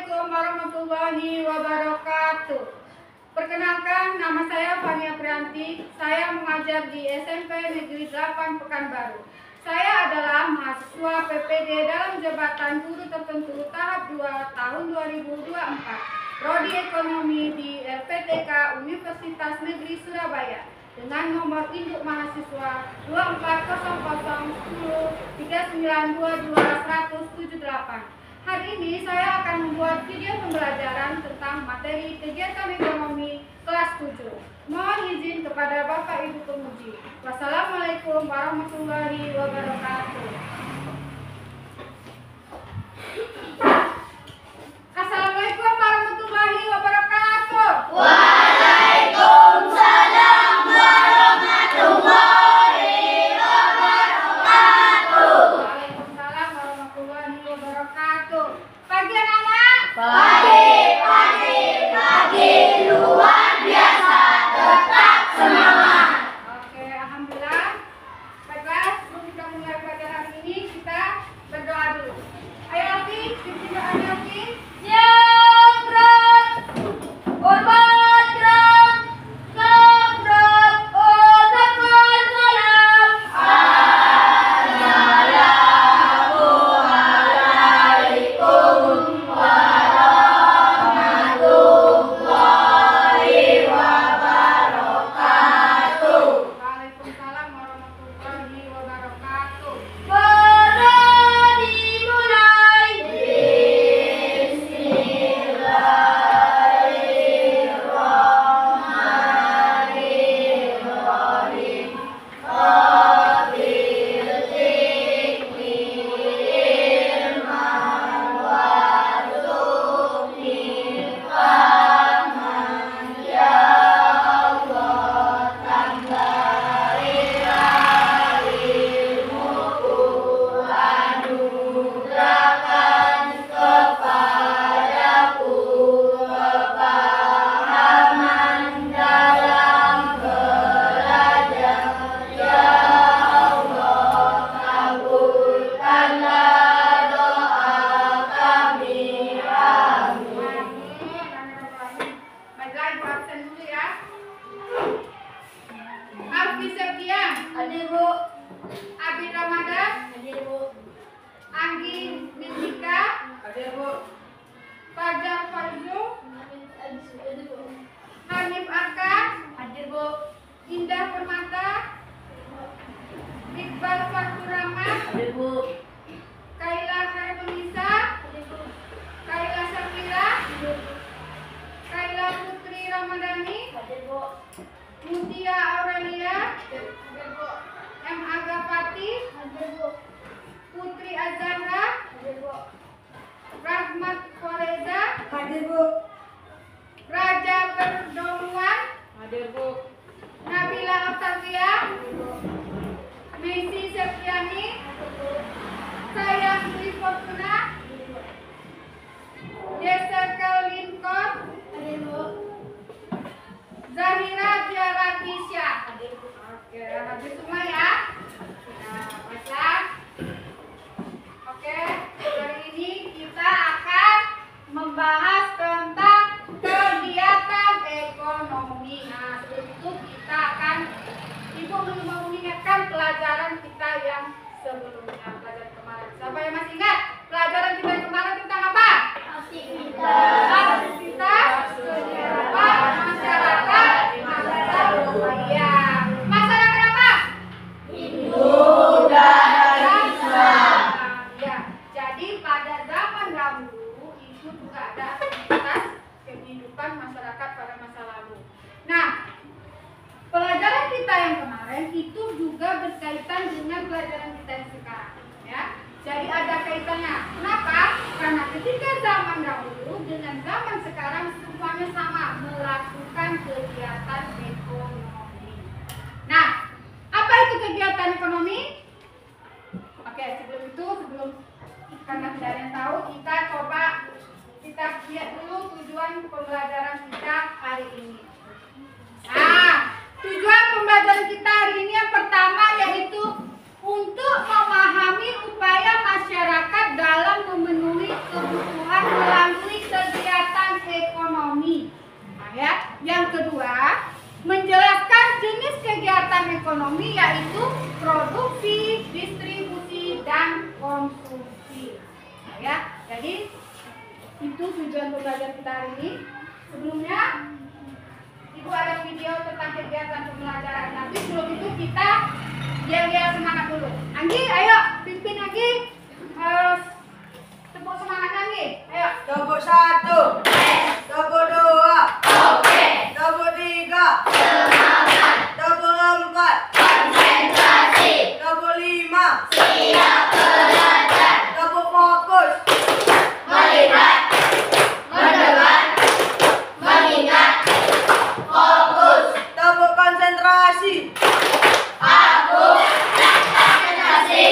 Assalamualaikum warahmatullahi wabarakatuh. Perkenalkan, nama saya Fania Prianti. Saya mengajar di SMP Negeri 8 Pekanbaru. Saya adalah mahasiswa PPD dalam jabatan guru tertentu tahap 2 tahun 2024. Prodi Ekonomi di LPTK Universitas Negeri Surabaya dengan nomor induk mahasiswa 240103922178. Hari ini saya akan membuat video pembelajaran tentang materi kegiatan ekonomi kelas 7. Mohon izin kepada Bapak Ibu penguji. Wassalamualaikum warahmatullahi wabarakatuh. Assalamualaikum warahmatullahi wabarakatuh. Waalaikumsalam warahmatullahi wabarakatuh. Waalaikumsalam warahmatullahi wabarakatuh. Pagi anak-anak. Pagi, luar biasa, tetap semangat. Oke, alhamdulillah. Baiklah, sebelum kita mulai pelajaran hari ini, kita berdoa dulu. Ayo Alfi, pimpin doanya Alfi. Waalaikumsalam warahmatullahi wabarakatuh. Baiklah, Ibu absen dulu ya. Alfi Septian, Hadir, Bu. Abi Ramadan, Hadir, Bu. Anggi Nindika, Hadir, Bu. Fajar Farzu, Hadir, Bu. Hanif Arka, Hadir, Bu. Indah Permata, Iqbal Faturama, Hadir, Bu. Kaila Khairunisa, Hadir, Bu. Kaila Safira, Kaila Putri Ramadhani, Hadir, Bu. Mutia Aurelia, M. Agapati, Hadir, Bu. Putri Azhara, Hadir, Bu. Rahmat Foreza, Hadir, Bu. Raja Perdomuan, Hadir, Bu. Nabila Octavia, Messi Septiani, Sayang Dwi Fortuna, Jessica Lincoln, Hadir, Bu. Zahira Tiara Kisya. Hadir, Bu. Oke, hadir semua ya. Nah, baca. Oke, hari ini kita akan membahas tentang kegiatan ekonomi. Nah, sebelum itu kita akan Ibu mau mengingatkan pelajaran kita yang sebelumnya, pelajaran kemarin. Siapa yang masih ingat pelajaran kita yang kemarin tentang apa? Aktivitas kehidupan masyarakat masa remaja. Masyarakat apa? Hindu dan Islam. Ya, jadi pada zaman dahulu itu juga ada aktivitas kehidupan masyarakat pada masa lalu. Nah, pelajaran kita yang kemarin itu juga berkaitan dengan pelajaran kita yang sekarang, ya. Jadi ada kaitannya. Kenapa? Karena ketika zaman dahulu dengan zaman sekarang semuanya sama, melakukan kegiatan ekonomi. Nah, apa itu kegiatan ekonomi? Oke, sebelum karena tidak ada yang tahu, kita coba kita lihat dulu tujuan pembelajaran kita hari ini. Nah, tujuan pembelajaran kita hari ini yang pertama yaitu untuk memahami upaya masyarakat dalam memenuhi kebutuhan melalui ekonomi yaitu produksi, distribusi, dan konsumsi. Nah, ya, jadi itu tujuan pembelajaran kita hari ini. Sebelumnya, Ibu ada video tentang kegiatan pembelajaran. Tapi sebelum itu kita yel-yel semangat dulu. Anggi, ayo pimpin Anggi. Tepuk semangat Anggi. Ayo. Tepuk 1. Tepuk 2. Tepuk 3. Semangat, Tepuk 4. konsentrasi, Tepuk 5. siap belajar, Tepuk fokus. melihat, mendengar, mengingat, fokus. Tepuk konsentrasi. Aku konsentrasi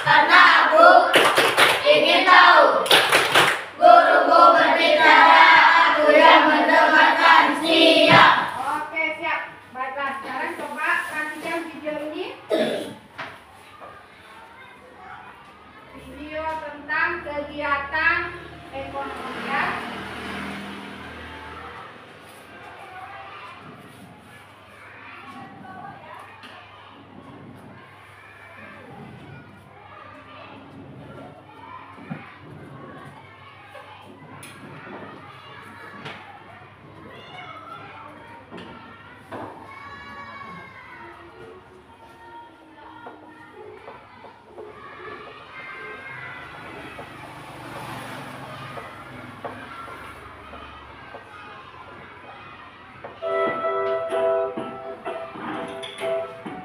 karena aku ingin tahu. Guruku berbicara, aku yang mendengarkan. Siap. Oke, siap. Baiklah, sekarang coba perhatikan video ini. Video tentang kegiatan ekonomi ya.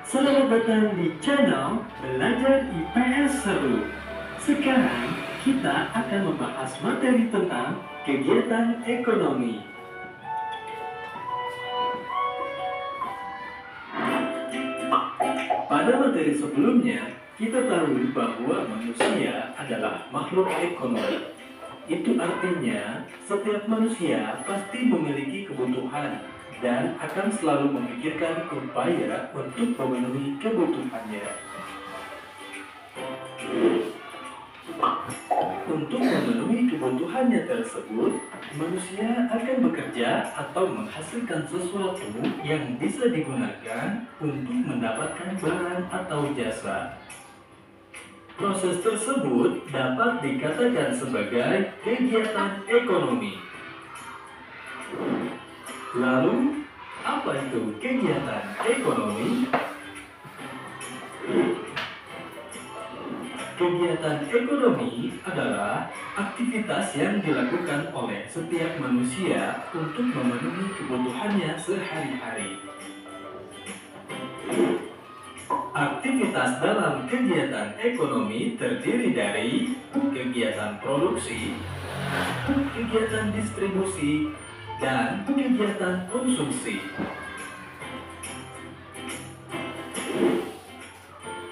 Selamat datang di channel Belajar IPS Seru. Sekarang kita akan membahas materi tentang kegiatan ekonomi. Pada materi sebelumnya, kita tahu bahwa manusia adalah makhluk ekonomi. Itu artinya, setiap manusia pasti memiliki kebutuhan dan akan selalu memikirkan upaya untuk memenuhi kebutuhannya. Untuk memenuhi kebutuhannya tersebut, manusia akan bekerja atau menghasilkan sesuatu yang bisa digunakan untuk mendapatkan barang atau jasa. Proses tersebut dapat dikatakan sebagai kegiatan ekonomi. Lalu, apa itu kegiatan ekonomi? Kegiatan ekonomi adalah aktivitas yang dilakukan oleh setiap manusia untuk memenuhi kebutuhannya sehari-hari. Aktivitas dalam kegiatan ekonomi terdiri dari kegiatan produksi, kegiatan distribusi, dan kegiatan konsumsi.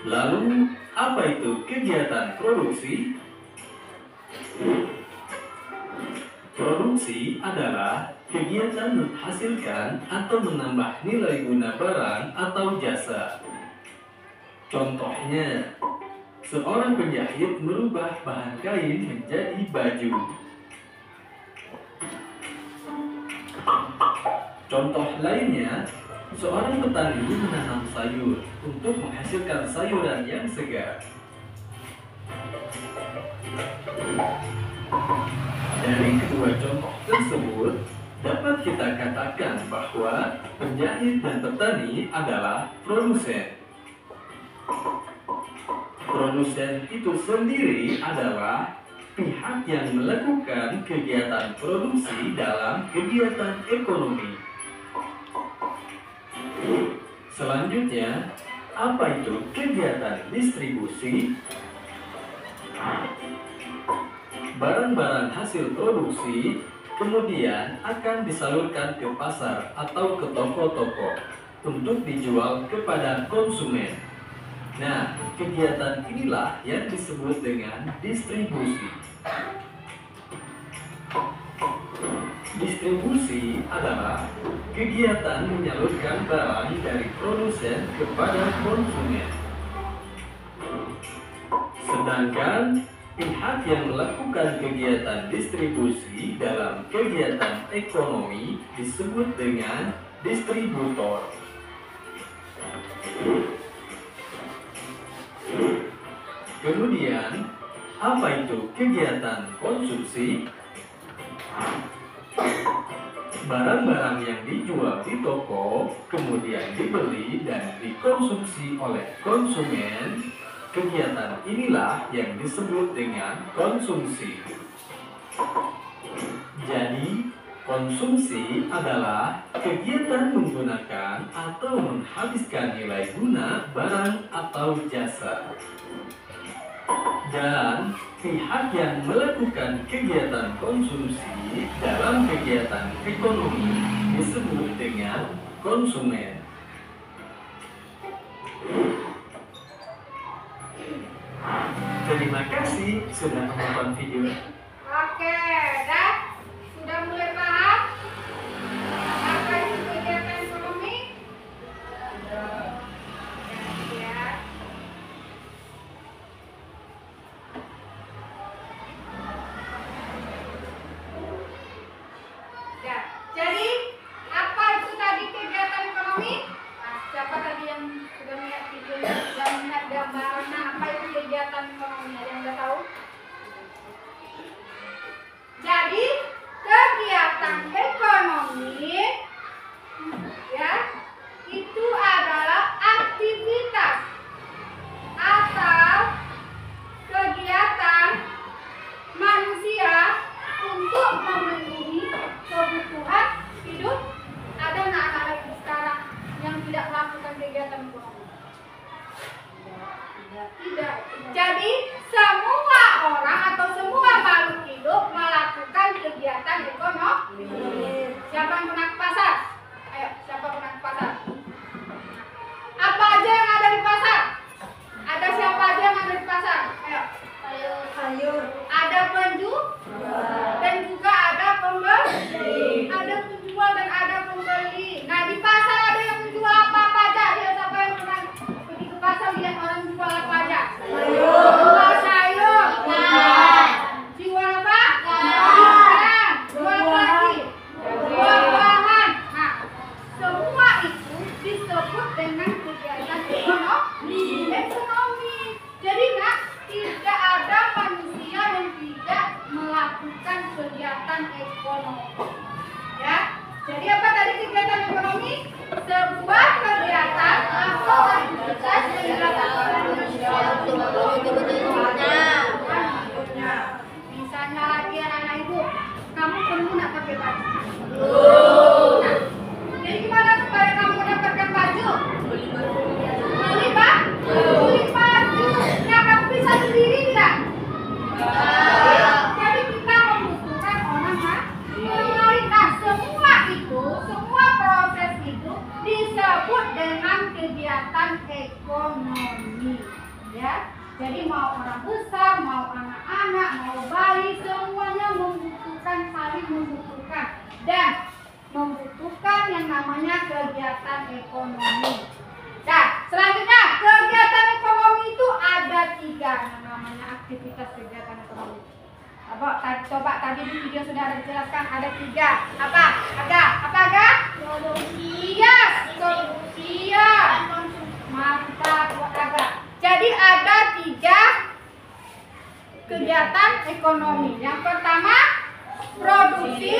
Lalu, apa itu kegiatan produksi? Produksi adalah kegiatan menghasilkan atau menambah nilai guna barang atau jasa. Contohnya, seorang penjahit merubah bahan kain menjadi baju. Contoh lainnya, seorang petani menanam sayur untuk menghasilkan sayuran yang segar. Dari kedua contoh tersebut, dapat kita katakan bahwa penjahit dan petani adalah produsen. Produsen itu sendiri adalah pihak yang melakukan kegiatan produksi dalam kegiatan ekonomi. Selanjutnya, apa itu kegiatan distribusi? Barang-barang hasil produksi kemudian akan disalurkan ke pasar atau ke toko-toko untuk dijual kepada konsumen. Nah, kegiatan inilah yang disebut dengan distribusi. Distribusi adalah kegiatan menyalurkan barang dari produsen kepada konsumen. Sedangkan pihak yang melakukan kegiatan distribusi dalam kegiatan ekonomi disebut dengan distributor. Kemudian, apa itu kegiatan konsumsi? Barang-barang yang dijual di toko, kemudian dibeli dan dikonsumsi oleh konsumen. Kegiatan inilah yang disebut dengan konsumsi. Jadi, konsumsi adalah kegiatan menggunakan atau menghabiskan nilai guna barang atau jasa. Dan pihak yang melakukan kegiatan konsumsi dalam kegiatan ekonomi disebut dengan konsumen. Terima kasih sudah menonton video. Oke, dah? Sudah mulai paham? Apa itu kegiatan ekonomi? Ya. Ya, jadi apa itu tadi kegiatan ekonomi? Nah, siapa tadi yang sudah melihat videonya, sudah melihat gambarnya apa itu kegiatan ekonomi? Ada yang udah tahu? Jadi kegiatan ekonomi ya itu adalah aktivitas atau kegiatan manusia untuk memenuhi kebutuhan hidup. Ada anak-anak lagi sekarang yang tidak melakukan kegiatan ekonomi? Tidak. Jadi semua orang atau semua makhluk hidup melakukan kegiatan ekonomi. Siapa yang pernah ke pasar? Ayo, siapa pernah ke pasar? Apa aja yang ada di pasar? Ada siapa aja yang ada di pasar? Ayo. Sayur. Ada penjual dan juga ada pembeli. Ada penjual dan ada pembeli. Nah, di pasar ada yang menjual apa aja? Dia siapa yang pernah pergi ke pasar lihat orang jual apa aja? Jual sayur. Jual apa? Ikan. Jual apa lagi? Jual buah-buahan. Nah, semua itu disebut dengan kegiatan ekonomi. Jadi nak, tidak ada manusia yang tidak melakukan kegiatan ekonomi. Ya. Jadi apa tadi kegiatan ekonomi? Sebuah kegiatan atau aktivitas yang dilakukan manusia untuk memenuhi kebutuhan. Misalnya lagi anak-anak ibu, kamu perlu nak pakai baju. Nah, jadi gimana supaya kamu mendapatkan baju? Beli baju. Nah, kamu bisa sendiri tidak? Jadi kita membutuhkan orang lain. Nah, semua proses itu disebut dengan kegiatan ekonomi. Ya, jadi mau orang besar, mau anak-anak, mau bayi, semuanya saling membutuhkan dan membutuhkan yang namanya kegiatan ekonomi. Nah, selanjutnya kegiatan ekonomi itu ada 3 yang namanya aktivitas kegiatan ekonomi. Coba tadi di video sudah ada dijelaskan ada 3. Apa? Apa? Produksi. Yes, produksi. Mantap buat Aga. Jadi ada 3 kegiatan ekonomi. Yang pertama produksi,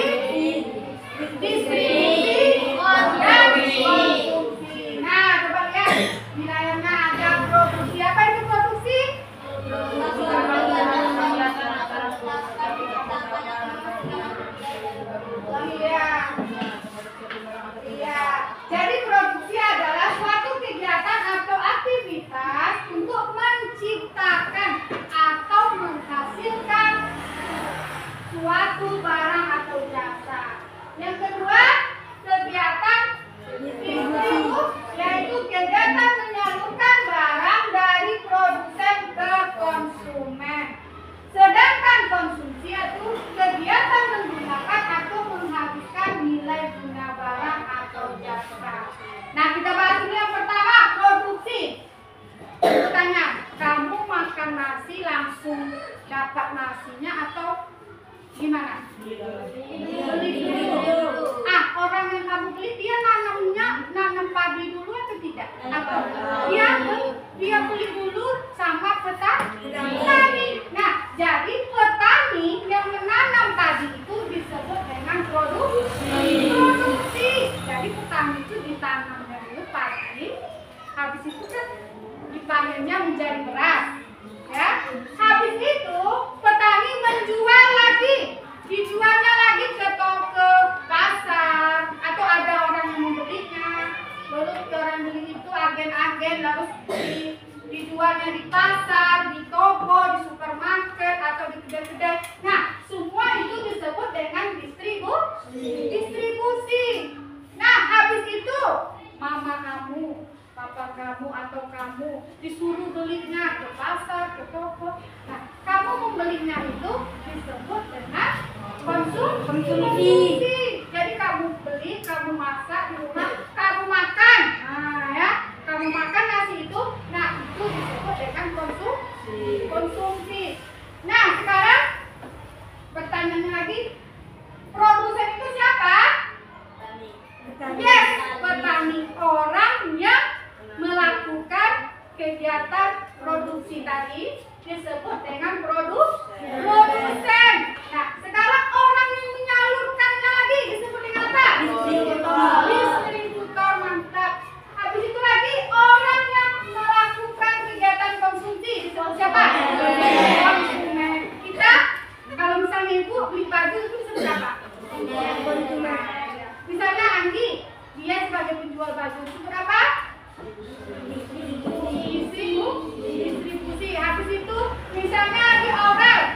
distribusi, dan konsumsi. Nah, coba lihat di layarnya ada produksi. Apa itu produksi? Iya. Jadi produksi adalah suatu kegiatan atau aktivitas untuk menciptakan atau menghasilkan suatu barang atau jasa. Yang kedua, kegiatan distribusi, yaitu kegiatan menyalurkan barang dari produsen ke konsumen. Sedangkan konsumsi itu kegiatan menggunakan atau menghabiskan nilai guna barang atau jasa. Nah, kita bahas dulu yang pertama, produksi. Pertanyaan, kamu makan nasi langsung dapat nasinya atau gimana? Beli dulu. Orang yang kamu beli dia nanam padi dulu atau tidak? Apa? Dia beli dulu sama petani. Nah, jadi petani yang menanam tadi itu disebut dengan produksi. Jadi petani itu ditanam dulu padi, habis itu kan dipanennya menjadi beras. Ya, habis itu petani menjual lagi, dijualnya lagi ke toko, pasar, atau ada orang yang membelinya. Lalu orang beli itu agen-agen, lalu dijualnya di pasar, di toko, di supermarket, atau di kedai-kedai. Nah, semua itu disebut dengan distribusi. Nah, habis itu mama kamu, papa kamu, atau kamu disuruh belinya ke pasar, ke toko. Nah, kamu membelinya itu disebut dengan konsumsi. Jadi kamu beli, kamu masak di rumah, kamu makan. Nah, ya, kamu makan nasi itu, nah itu disebut dengan konsumsi. Nah, sekarang pertanyaannya lagi, produsen itu siapa? Yes, petani, orang yang melakukan kegiatan produksi tadi disebut dengan produsen. Nah, sekarang orang yang menyalurkannya lagi disebut dengan apa? Distributor. Mantap. Habis itu lagi orang yang melakukan kegiatan konsumsi disebut siapa? Konsumen. Kita kalau misalnya ibu beli baju itu disebut apa? Konsumen. Misalnya Andi, dia sebagai penjual baju disebut apa? Distribusi. Habis itu misalnya di Aurel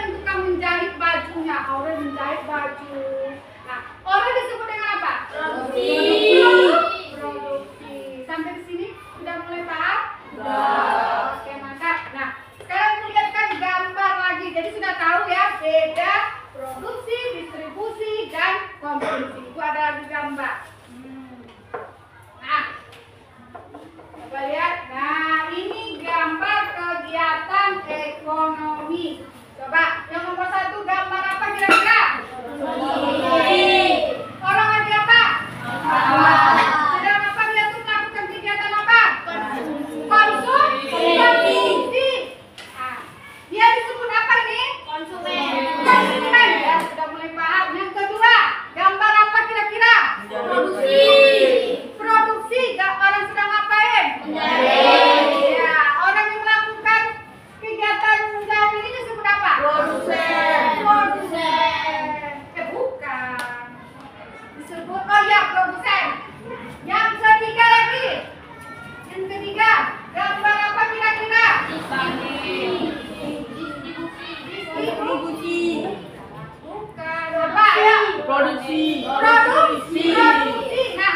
yang tukang menjahit bajunya, Aurel menjahit baju. Nah, Aurel disebut dengan apa? Produksi. Sampai di sini sudah mulai paham? Oke, mantap. Nah, sekarang lihatkan gambar lagi. Jadi sudah tahu ya beda produksi, distribusi, dan konsumsi. Itu ada lagi gambar. Nah, coba lihat. Nah, ini gambar kegiatan ekonomi. Coba, yang nomor 1 gambar apa kira-kira? Orang lagi apa? Sedang apa dia tuh melakukan kegiatan apa? Konsumsi. Nah, dia disebut apa ini? Konsumen. Ya, sudah mulai paham. Yang kedua, gambar apa kira-kira? Produksi. Orang sedang ngapain? Ya, orang yang melakukan kegiatan menjahit ini disebut apa? Produsen. Bukan. Disebut, oh ya, produsen. Yang ketiga lagi. Yang ketiga, gambar apa kira-kira? Distribusi. Bukan. Apa ya? Produksi. Nah,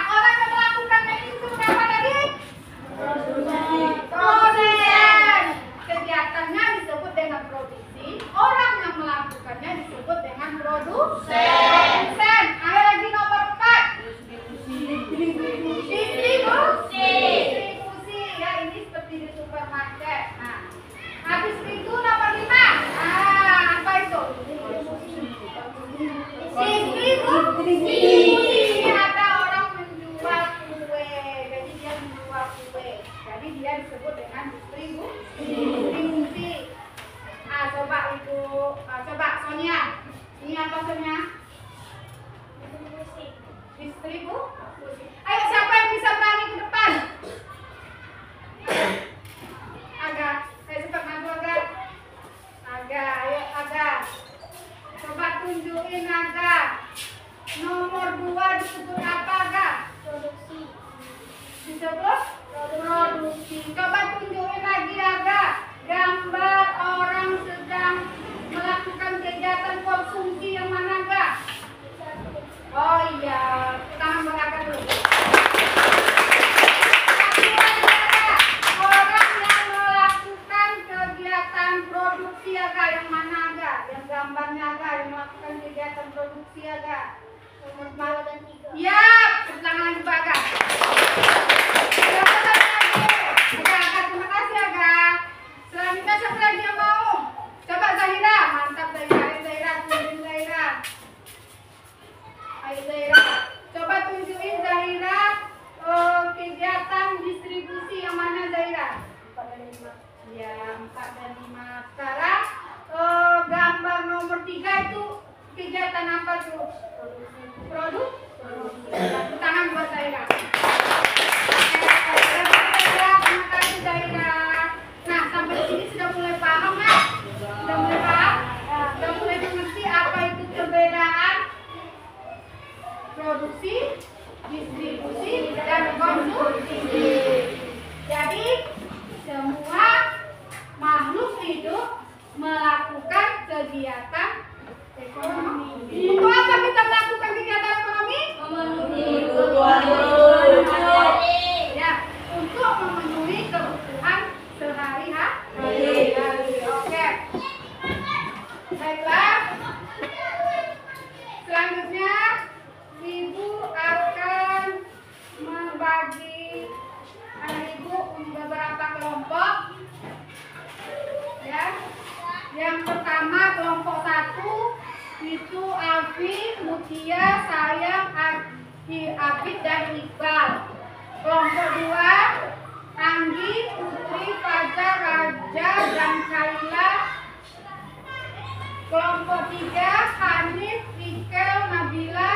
orang yang melakukannya itu disebut apa tadi? Produsen. Kegiatannya disebut dengan produksi. Orang yang melakukannya disebut dengan produsen. Ayo lagi nomor 4. Distribusi. Ya, ini seperti di supermarket. Nah, habis itu nomor 5. Apa itu? Distribusi. Ada orang menjual kue. Jadi dia menjual kue. Jadi dia disebut dengan distribusi. Coba Ibu, coba Sonia. Ini apa Sonia? Distribusi. Ayo siapa yang bisa berani ke depan? Agak, saya cepat maju agak. Ayo agak. Coba tunjukin agak. Nomor 2 disebut apa agak? Produksi. Disebut produksi. Coba tunjukin lagi agak. Gambar orang sedang melakukan kegiatan konsumsi yang mana agak? Oh iya, tangan beragak dulu. Orang yang melakukan kegiatan produksi agak yang mana agak? Yang gambarnya agak yang melakukan kegiatan produksi agak? Nomor 2 dan 3. Ya, tangan lagi agak. Agak, terima kasih agak. Selanjutnya siapa lagi yang mau? Coba Zahira, mantap Zahira, tunjukin Zahira. Ayo Zahira, coba tunjukin Zahira kegiatan kegiatan apa tuh? Produksi. Tepuk tangan buat Zaira. Terima kasih Zaira. Nah, sampai di sini sudah mulai paham kan? Sudah mulai paham? Sudah mulai mengerti apa itu perbedaan produksi, distribusi, dan konsumsi. Jadi semua makhluk hidup melakukan kegiatan ekonomi. Untuk apa kita melakukan kegiatan ekonomi? Memenuhi kebutuhan Ya, untuk memenuhi kebutuhan sehari-hari. Oke. Baiklah. Selanjutnya, Ibu akan membagi anak Ibu beberapa kelompok. Ya. Yang pertama kelompok 1 itu Alfi, Mutia, Sayang, Abid dan Iqbal. Kelompok 2 Anggi, Putri, Fajar, Raja dan Kaila. Kelompok 3 Hanif, Ikel, Nabila,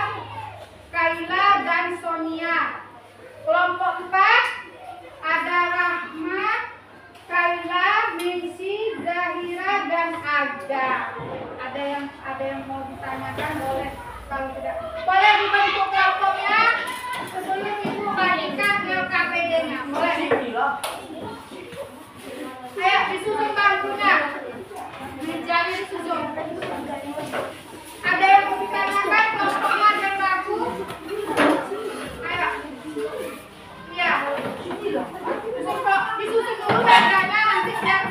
Kaila dan Sonia. Kelompok 4 ada Rahmat, Kaila, Minsi, Zahira dan Ada. Ada yang mau ditanyakan, boleh. Kalau tidak, boleh dibentuk kelompoknya sebelum Ibu bagikan LKPD-nya. Boleh. Ayo disusun bangkunya. Mejanya disusun. Ada yang mau ditanyakan, kelompoknya ada yang bagus. Ayo. Iya. Disusun dulu mejanya, nanti biar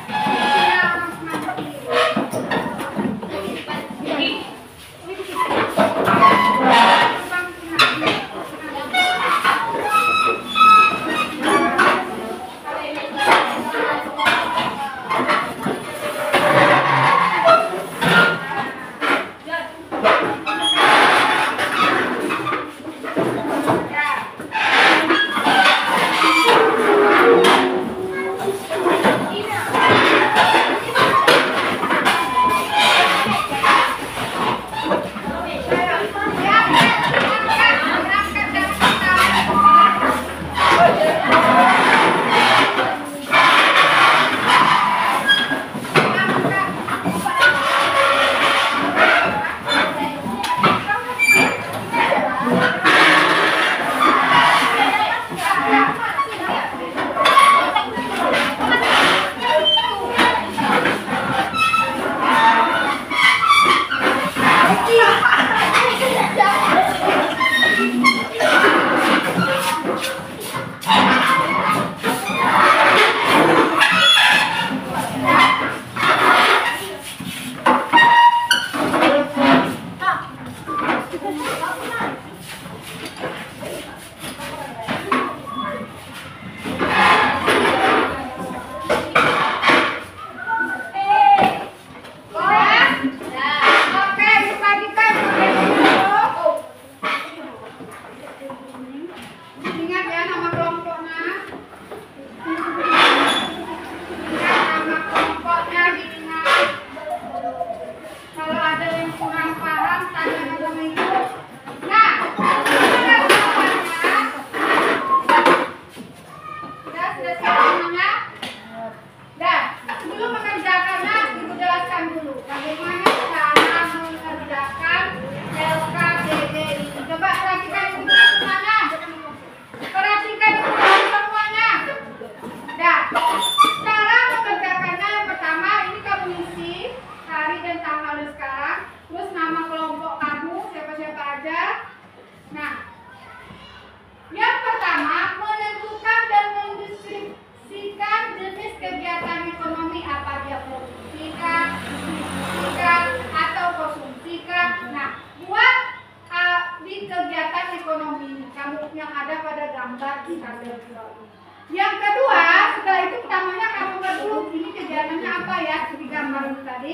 Yang kedua, setelah itu pertamanya kamu buat dulu ini kegiatannya apa ya, di gambar itu tadi.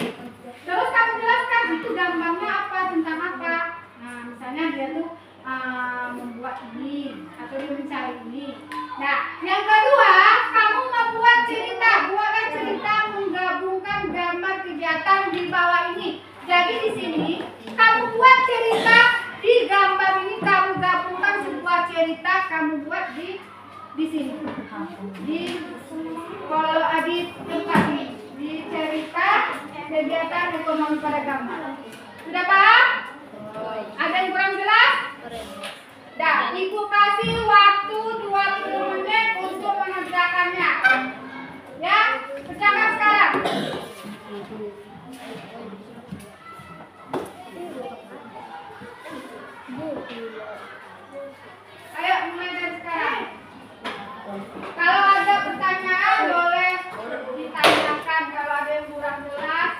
Terus kamu jelaskan itu gambarnya apa, tentang apa. Nah, misalnya dia tuh membuat ini atau dia mencari ini. Nah, yang kedua, kamu membuat cerita, buatlah cerita menggabungkan gambar kegiatan di bawah ini. Jadi di sini kamu buat cerita di gambar ini, kamu gabungkan sebuah cerita, kamu buat di sini. Di tempat ini, di cerita kegiatan ekonomi pada gambar. Sudah paham? Ada yang kurang jelas? Dah, Ibu kasih waktu 20 menit untuk mengerjakannya. Ya, kerjakan sekarang. Ayo mulai dari sekarang. Kalau ada pertanyaan boleh ditanyakan kalau ada yang kurang jelas.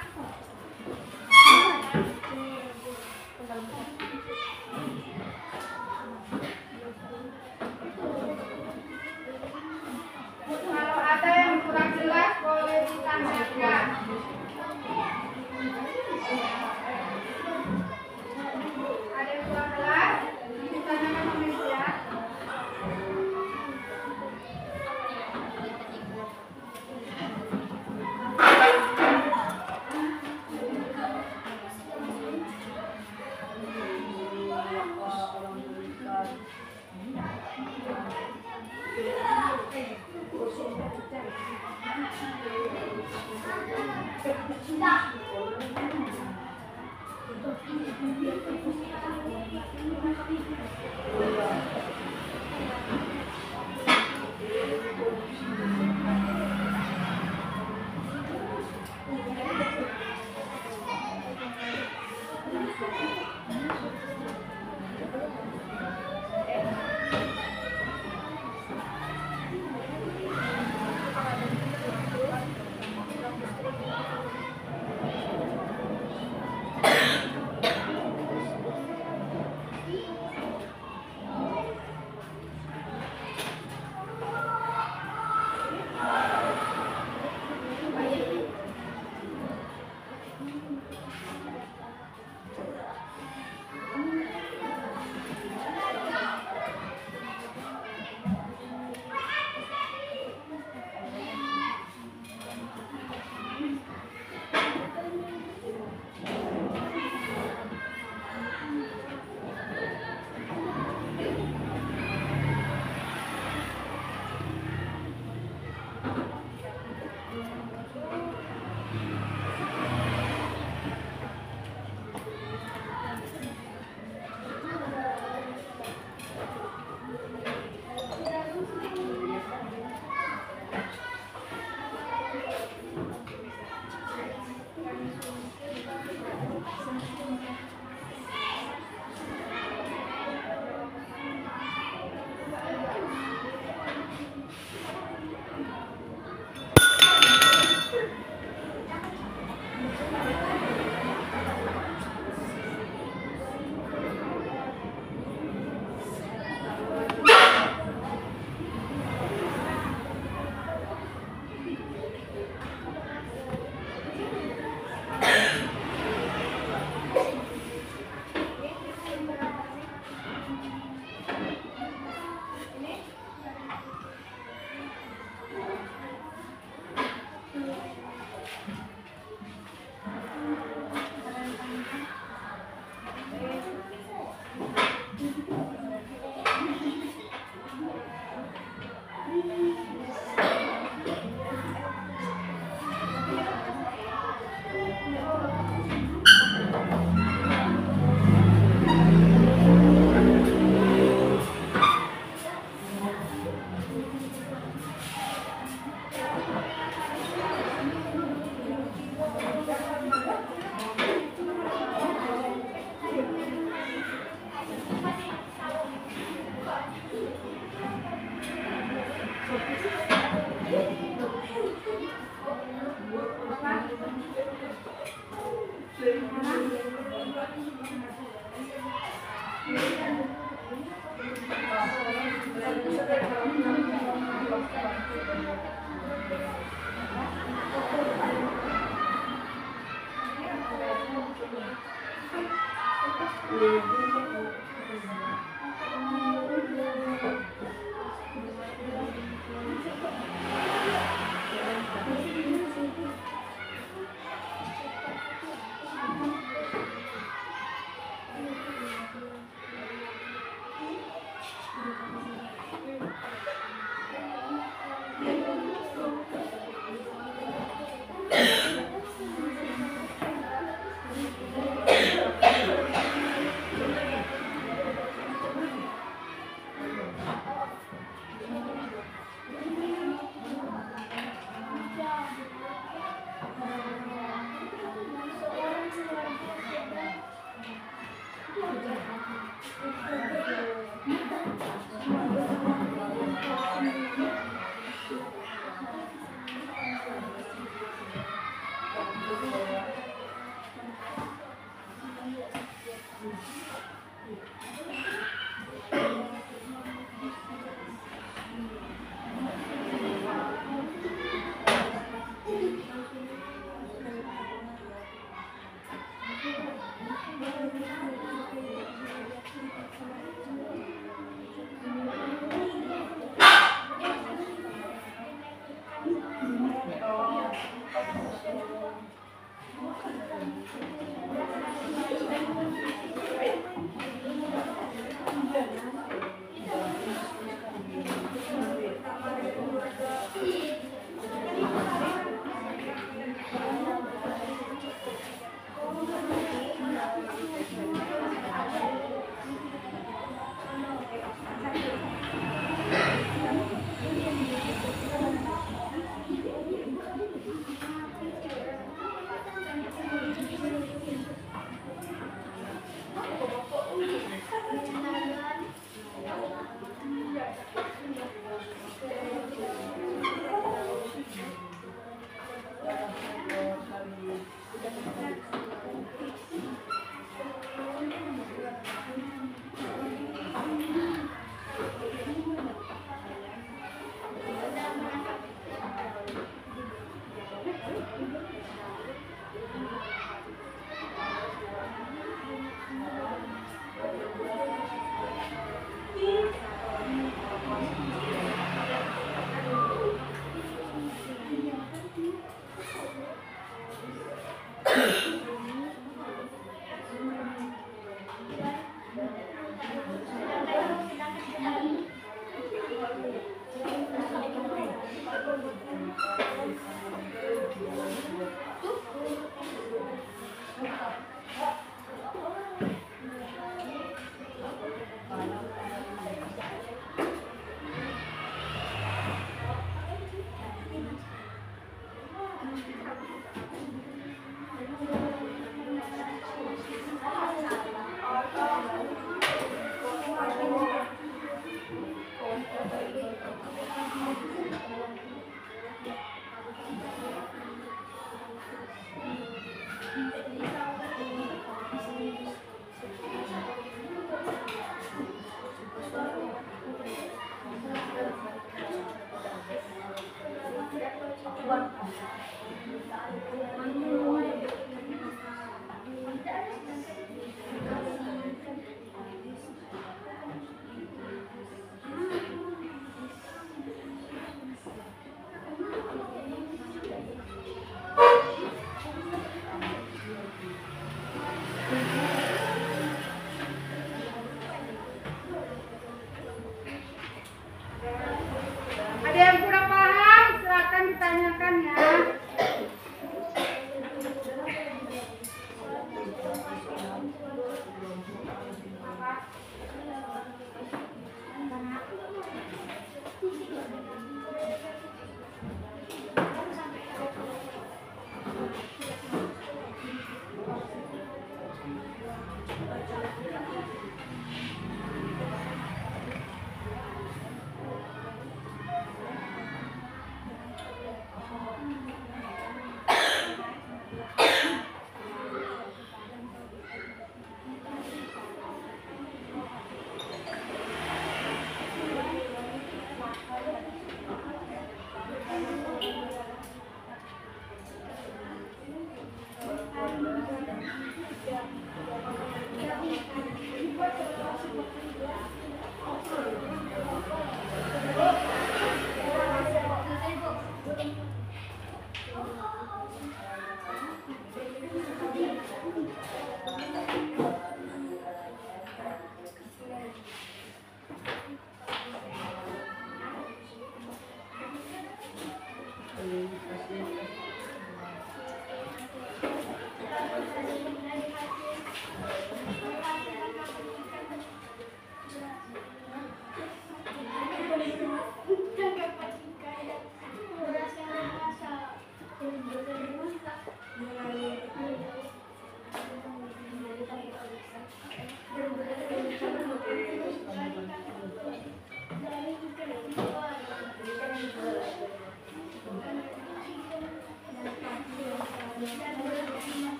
Kalau ada yang kurang jelas boleh ditanyakan. Ada yang kurang jelas? Ditanyakan sama Ibu ya.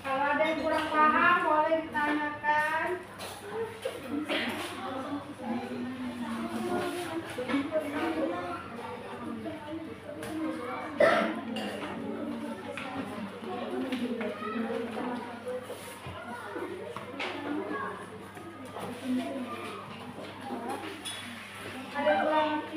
Kalau ada yang kurang paham boleh ditanyakan. Ada yang kurang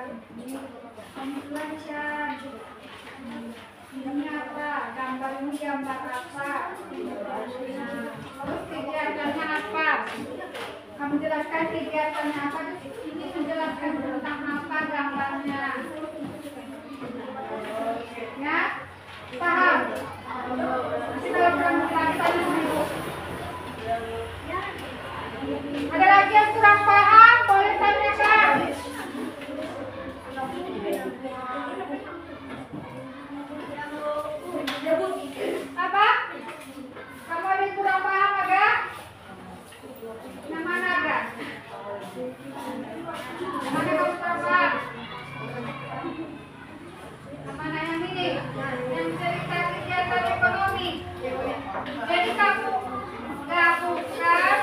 Kamu belajar. Ini apa? Gambar ini gambar apa? Terus kegiatannya apa? Kamu jelaskan kegiatannya apa? Ini menjelaskan tentang apa gambarnya. Ya? Paham? Kalau kurang penjelasan dulu. Ada lagi yang kurang paham? Boleh tanyakan. Apa? Kamu ada yang kurang paham agak? Yang mana agak? Yang mana kamu kurang paham? Yang mana yang ini? Yang cerita kegiatan ekonomi. Jadi kamu gabungkan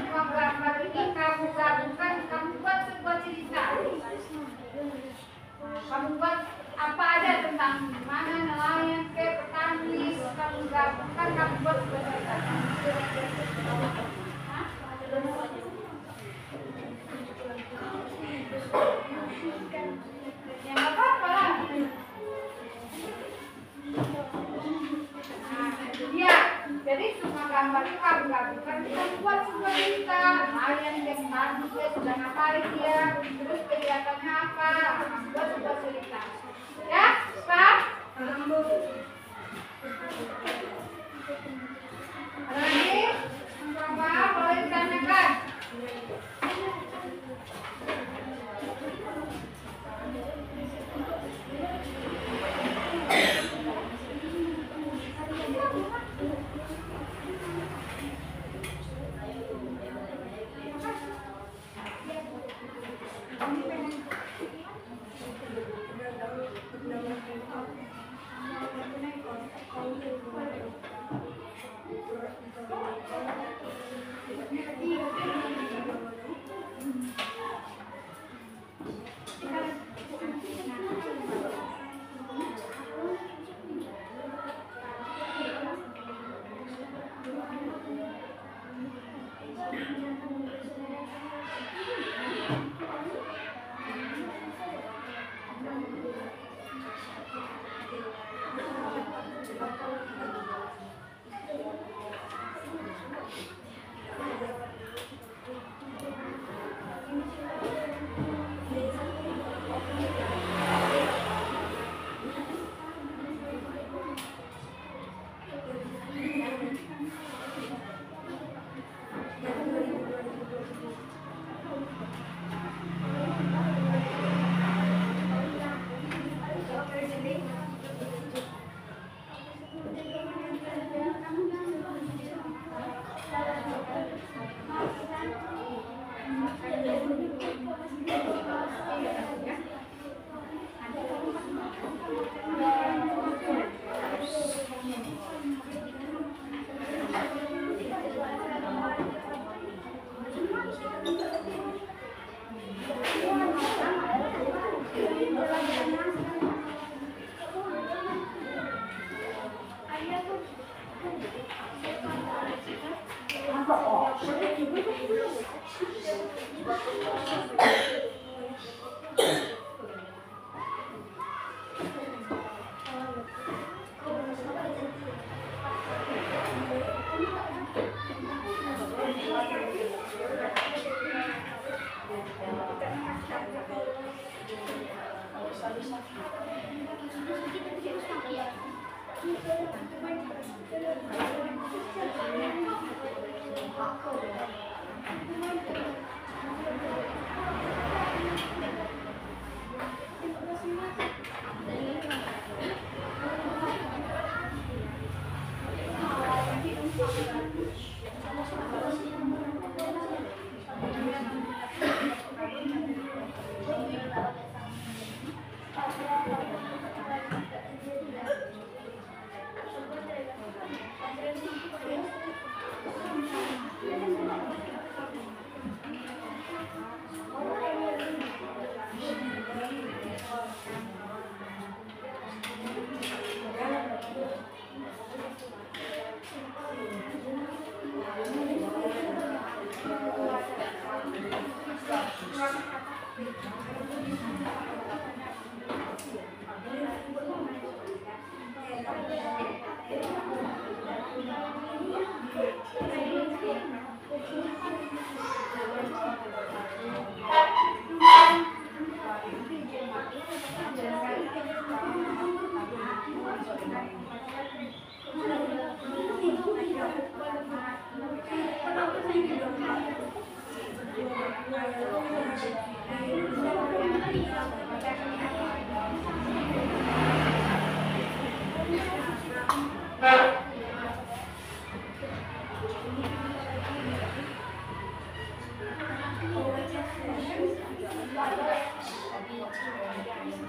semua gambar ini kamu gabungkan, kamu buat sebuah cerita. Kamu buat apa aja tentang mana nelayan ke petani, kamu gabungkan, kamu buat sebuah cerita. Hah? Ya nggak apa-apa lah. Nah, itu dia. Jadi semua gambar itu kamu gabungkan, kamu buat sebuah cerita. Nelayan yang tadi dia sudah ngapain dia, terus kegiatannya apa, kamu buat sebuah cerita. Ya, Pak? Ada lagi? Apa? Boleh ditanyakan?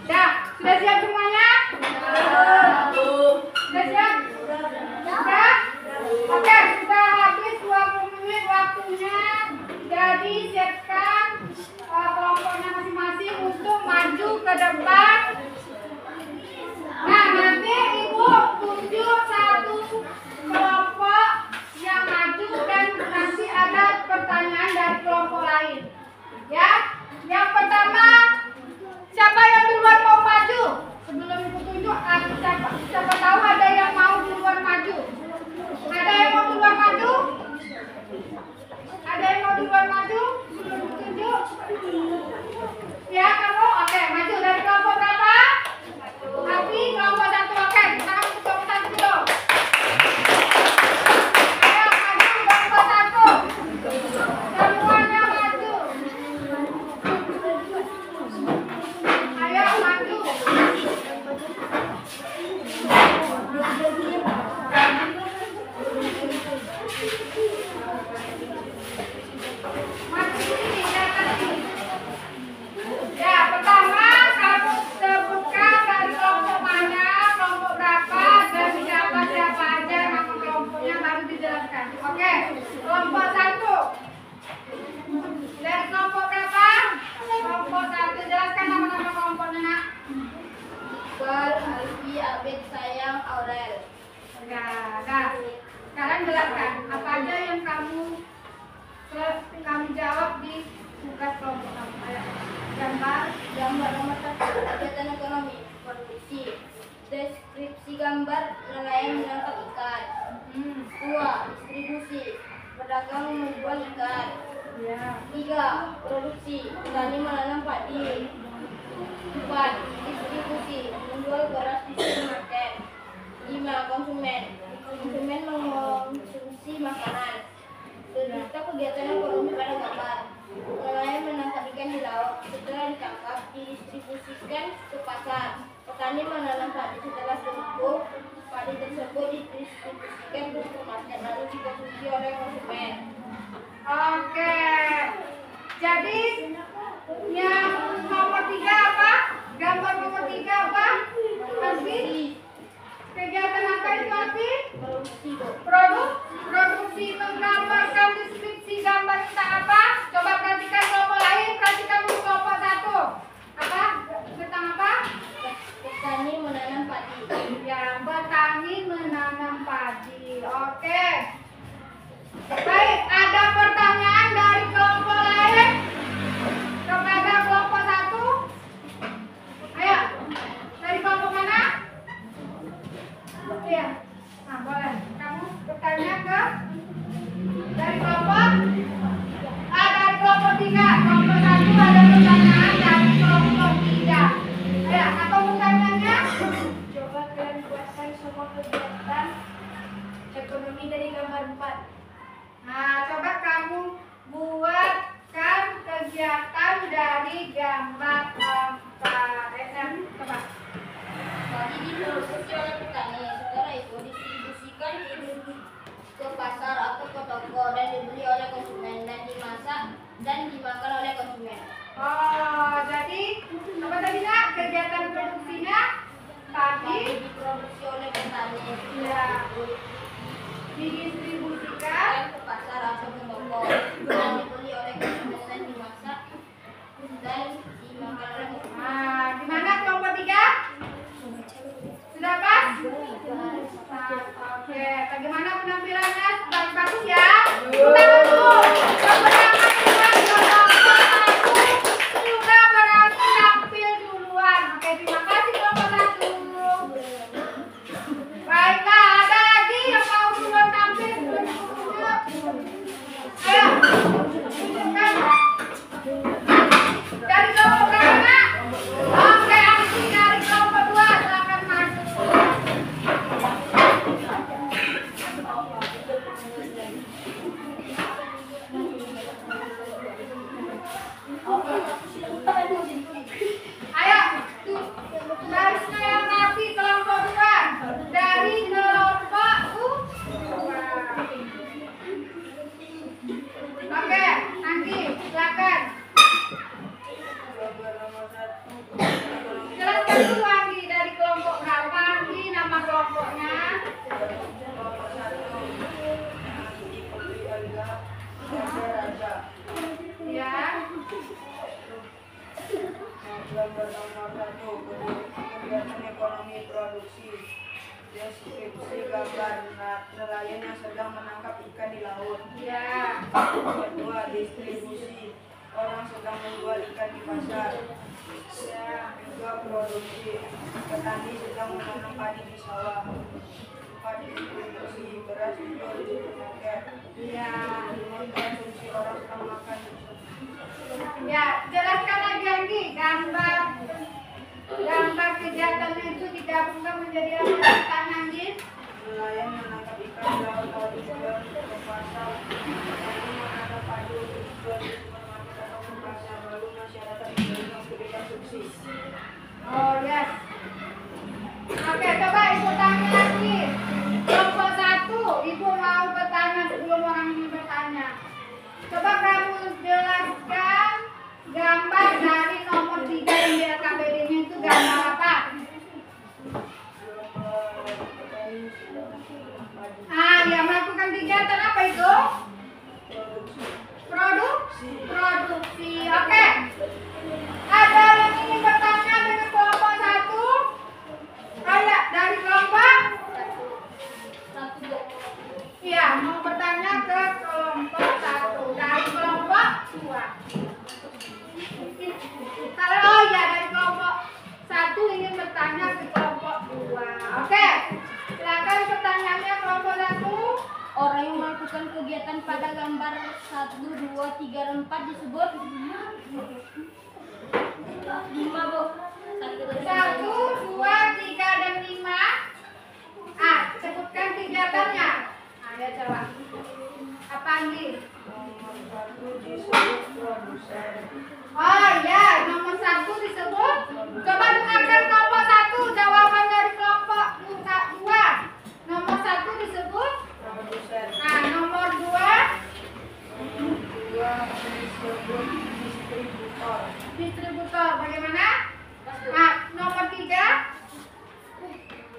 Dah, sudah siap semuanya? Sudah siap? Sudah? Oke, sudah habis 20 menit waktunya. Jadi siapkan kelompoknya masing-masing untuk maju ke depan. Nah, nanti Ibu tunjuk satu kelompok yang maju dan nanti ada pertanyaan dari kelompok lain. Ya, yang pertama, siapa yang duluan mau maju? Sebelum Ibu tunjuk, siapa tahu ada yang mau duluan maju? Ada yang mau duluan maju? Ada yang mau duluan maju? Sebelum Ibu tunjuk? Ya, kamu? Oke, maju dari kelompok berapa? Api, kelompok 1. Oke, sekarang kelompok 1 dulu. Ayo, maju kelompok 1. Semuanya maju. Ayo, maju. Maju sini, datang sini. Ya, pertama kamu sebutkan dari kelompok mana, kelompok berapa, dan siapa aja nama kelompoknya baru dijelaskan. Oke, kelompok 1. Dari kelompok berapa? Kelompok 1. Jelaskan nama-nama kelompoknya, Nak. Iqbal, Alfi, Abid, Sayang, Aurel. Ya, nah, sekarang jelaskan apa aja yang kamu jawab di tugas kelompok kamu. Ayo, gambar. Gambar nomor 1, kegiatan ekonomi, produksi. Deskripsi gambar, nelayan menangkap ikan. 2, distribusi, pedagang membuat ikan. Ya. 3, produksi, petani menanam padi. 4, distribusi, menjual beras di supermarket. 5, konsumen mengonsumsi makanan. Cerita kegiatan ekonomi pada gambar. Nelayan menangkap ikan di laut, setelah ditangkap didistribusikan ke pasar. Petani menanam padi, setelah tumbuh padi tersebut didistribusikan ke supermarket lalu dikonsumsi oleh konsumen. Oke. Jadi yang nomor 3 apa? Gambar nomor 3 apa? Alfi? Kegiatan apa itu, Alfi? Produksi, Bu. Produksi menggambarkan deskripsi gambar tentang apa? Coba perhatikan kelompok lain, perhatikan dulu kelompok 1. Apa? Tentang apa? Petani menanam padi. Ya, petani menanam padi. Oke. Baik, ada pertanyaan dari kelompok lain kepada kelompok 1. Ayo, dari kelompok mana? Iya. Nah, boleh. Kamu bertanya ke dari kelompok? Dari kelompok 3. Kelompok 1 ada pertanyaan dari kelompok 3. Ayo, atau pertanyaannya? Coba kalian buatkan semua kegiatan ekonomi dari gambar 4. Nah, coba kamu buatkan kegiatan dari gambar 4. Coba. Padi diproduksi oleh petani, setelah itu didistribusikan ke pasar atau ke toko dan dibeli oleh konsumen dan dimasak dan dimakan oleh konsumen. Oh, jadi apa tadi, Nak? Kegiatan produksinya Padi tadi diproduksi oleh petani, ya didistribusikan. ke pasar atau ke toko dan dibeli oleh konsumen dan dimasak dan dimakan oleh konsumen. Nah, di mana kelompok 3? Sudah pas? Oke, bagaimana penampilannya? Bagus ya? Kita dulu. Kemenangan kelompok 1 sudah Gambar nomor 1, kegiatan ekonomi produksi. Deskripsi gambar nelayan yang sedang menangkap ikan di laut. Ya. Kedua, distribusi. Orang sedang menjual ikan di pasar. Ya. Juga produksi. Petani sedang menanam padi di sawah. Empat, distribusi. Beras dijual di supermarket. Ya. Lima, konsumsi. Orang sedang makan. Ya, jelaskan lagi Anggi, gambar kegiatannya itu digabungkan menjadi apa Kang Anggi? Nelayan menangkap ikan di laut lalu dijual ke pasar. Petani menanam padi untuk dijual di supermarket ataupun pasar. Lalu masyarakat diberi konsumsi. Oh yes. Oke, coba ibu tanya lagi. Kelompok 1, ibu mau bertanya sebelum orang ini bertanya. Coba kamu jelaskan gambar dari nomor 3 yang di LKPD-nya itu gambar apa? Yang melakukan kegiatan apa itu? Produksi. Oke. Ada yang ingin bertanya dari kelompok 1? Ayo, dari kelompok? Iya, mau bertanya ke kelompok 1. Dari kelompok 2. Oh iya, dari kelompok 1 ingin bertanya ke kelompok 2. Oke. Silakan pertanyaannya kelompok 1. Orang yang melakukan kegiatan pada gambar 1, 2, 3, dan 4 disebut 5, Bu. 1, 2, 3, dan 5. Sebutkan kegiatannya. Ya coba. Apa Andi? Nomor 1 disebut produsen. Oh ya, nomor 1 disebut. Coba dengarkan kelompok 1 jawaban dari kelompok 2. Nomor 1 disebut Produsen. nomor 2 disebut distributor. distributor. Bagaimana? Nomor 3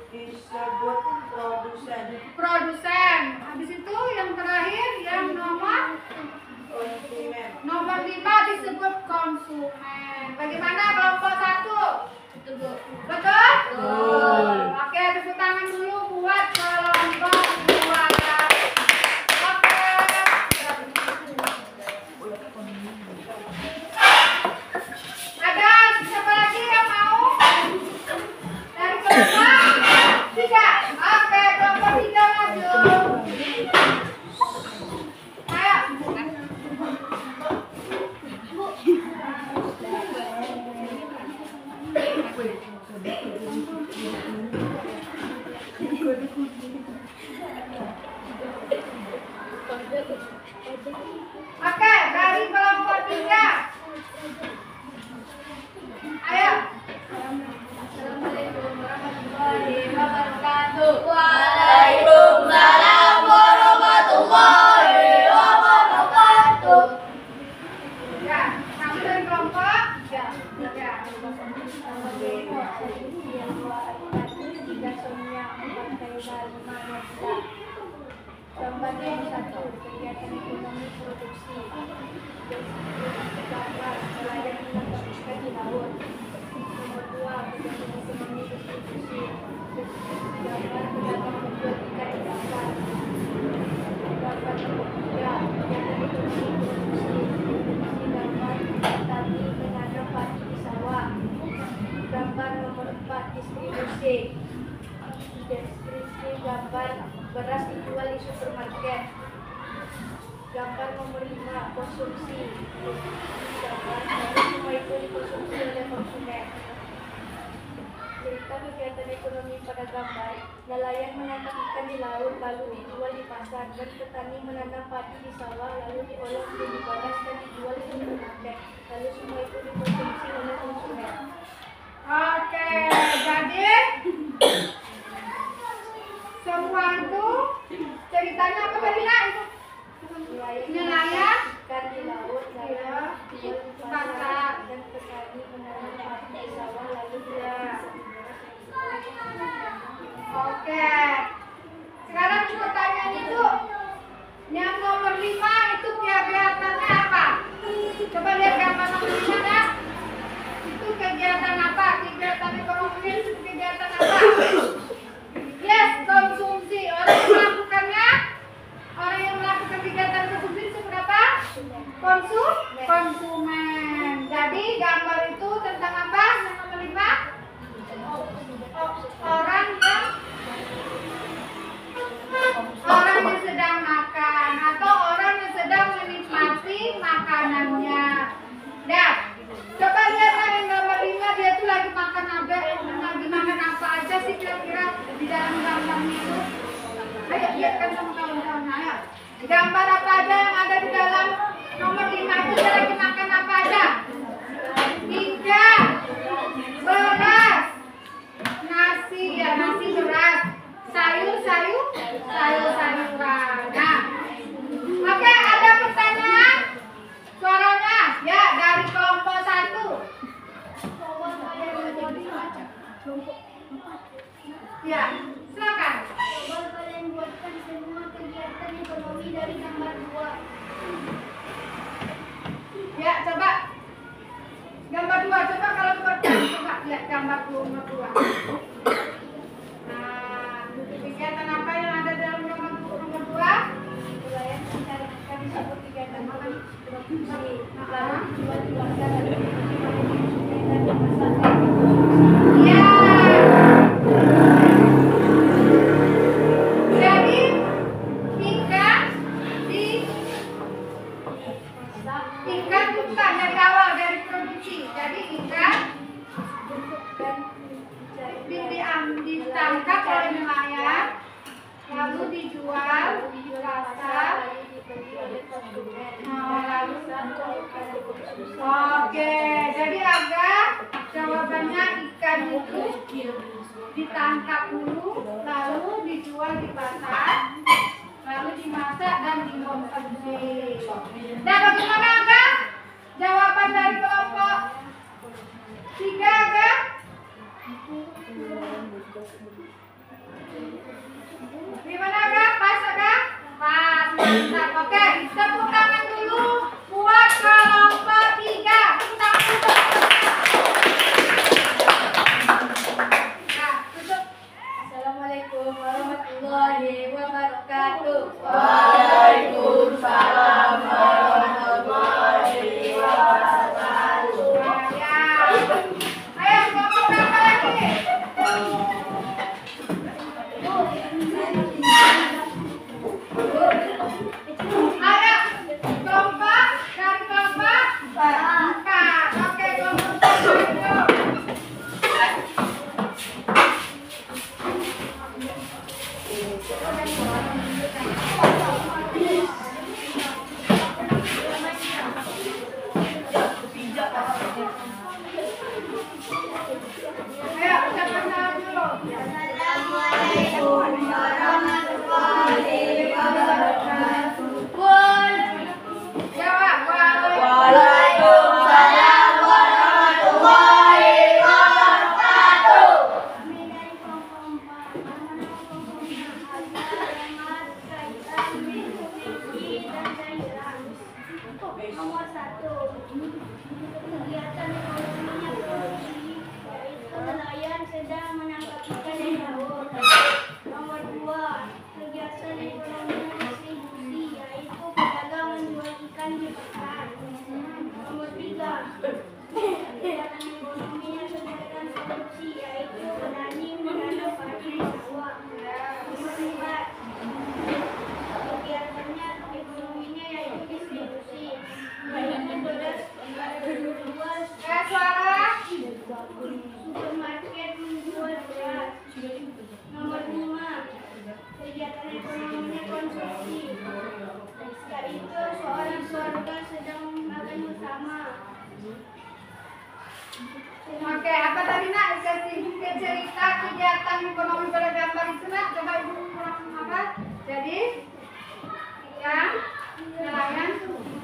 Disebut produsen. produsen. Habis itu yang terakhir yang nomor Konsumen. nomor 5 disebut konsumen. Bagaimana kelompok 1? Betul, Bu. Betul? Oke, tepuk tangan dulu buat kelompok 2 ya. Oke. Ada siapa lagi yang mau? Dari kelompok 3. Oke, kelompok 3 maju. Ayo. Oke, dari kelompok 3. Ayo. Assalamualaikum warahmatullahi wabarakatuh. Waalaikumsalam warahmatullahi wabarakatuh. Ya, kamu dari kelompok? Ya. Gambar yang 1, kegiatan ekonomi produksi. Gambar nelayan menangkap ikan di laut. Nomor 2, kegiatan ekonomi distribusi. Gambar pedagang menjual ikan di pasar. Gambar nomor 3, kegiatan ekonomi produksi. Gambar petani menanam padi di sawah. Gambar nomor 4, distribusi. Deskripsi gambar beras dijual di supermarket. Gambar nomor 5, konsumsi. Gambar dari semua itu dikonsumsi oleh konsumen. Cerita kegiatan ekonomi pada gambar. Nelayan menangkap ikan di laut lalu dijual di pasar, dan petani menanam padi di sawah lalu diolah menjadi beras dan dijual di supermarket. Lalu semua itu dikonsumsi oleh konsumen. Oke, jadi semua itu ceritanya apa tadi nak? Nelayan ikan di laut lalu ya, dijual di pasar. pasar, dan petani menanam padi di sawah lalu dijual di Oke. Sekarang kita tanya itu. Yang nomor 5 itu kegiatannya apa? Coba lihat gambar nomor 5 ya. Gambar apa aja yang ada di dalam nomor 5 itu lagi makan apa aja? Ikan, beras, nasi ya, nasi beras, sayur-sayuran. Nah, oke, ada pertanyaan? Suaranya ya dari kelompok 1. Ya, silakan. Coba kalian buatkan semua kegiatan ekonomi dari gambar 2. Ya, coba. Gambar 2, coba kalau buatkan. Coba lihat gambar nomor 2. Nah, kegiatan apa yang ada dalam nomor 2? Wilayah mencarikan disebut kegiatan makan produksi. Nah, Buat keluarga dan masyarakat. ya. Jadi ikan bukan dari awal dari produksi. Jadi ikan ditangkap oleh nelayan, lalu dijual di pasar. Oke, jadi agak jawabannya ikan itu ditangkap dulu, lalu dijual di pasar, lalu dimasak dan dikonsumsi. Nah, bagaimana Agak? Jawaban dari kelompok 3 Agak? Gimana Agak? Pas Agak? Pas, mantap. Oke, tepuk tangan dulu buat kelompok 3. Nah, tutup. Assalamualaikum warahmatullahi wabarakatuh. Waalaikumsalam warahmatullahi wabarakatuh. Ya. Ayo, kelompok berapa lagi? Ada kelompok dari kelompok 4. Oke, kelompok 4. Ayo, ucapkan salam dulu. Assalamualaikum warahmatullahi wabarakatuh. Jawab. Waalaikumsalam warahmatullahi wabarakatuh. Kami dari kelompok 4. Kaitan nutrisi dan cairan. Nomor 1. Kegiatan ekonominya produksi, yaitu nelayan sedang menangkap ikan di laut. Nomor 2. Kegiatan ekonominya distribusi, yaitu pedagang menjual ikan di pasar. Nomor 3. Kegiatan ekonominya kegiatan produksi, yaitu petani menanam padi di sawah. Nomor 4. Kegiatannya ekonominya yaitu distribusi, yaitu beras dijual Suara. supermarket menjual beras. Nomor 5. Kegiatan ekonominya konsumsi, yaitu seorang keluarga sedang makan bersama. Oke, apa tadi nak? Dikasih cerita kegiatan ekonomi pada gambar itu nak. Coba ibu ulang apa? Jadi, yang nelayan.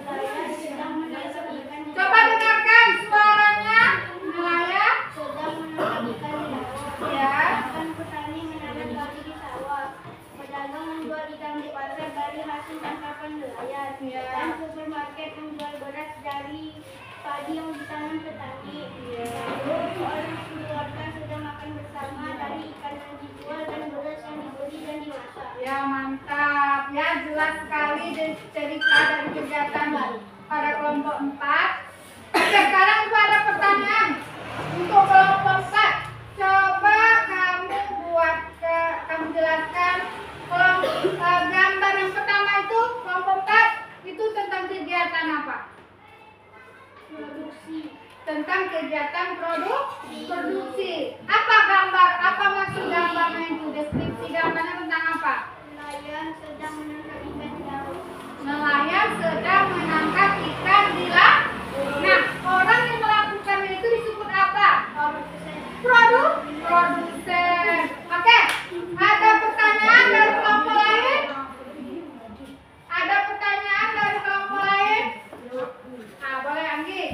Nelayan sedang menangkap ikan di Coba dengarkan suaranya. Nelayan. sedang menangkap ikan di laut. Ya. Sedangkan petani menanam padi di sawah. Pedagang menjual ikan di pasar dari hasil tangkapan nelayan. Ya. Dan supermarket menjual beras dari padi yang ditanam petani. Lalu seorang keluarga sedang makan bersama dari ikan yang dijual dan beras yang dibeli dan dimasak. Ya, mantap. Ya, jelas sekali cerita dari kegiatan pada kelompok 4. Oke, sekarang ibu ada pertanyaan untuk kelompok 4. Coba kamu kamu jelaskan gambar yang pertama itu kelompok 4 itu tentang kegiatan apa? Produksi. Tentang kegiatan produksi. Apa gambar? Apa maksud gambarnya itu? Deskripsi gambarnya tentang apa? Nelayan sedang menangkap ikan di laut. nelayan sedang menangkap ikan di laut. Nah, orang yang melakukan itu disebut apa? Produsen. Oke, ada pertanyaan dari kelompok lain? Ada pertanyaan dari kelompok lain? Nah, boleh Anggi.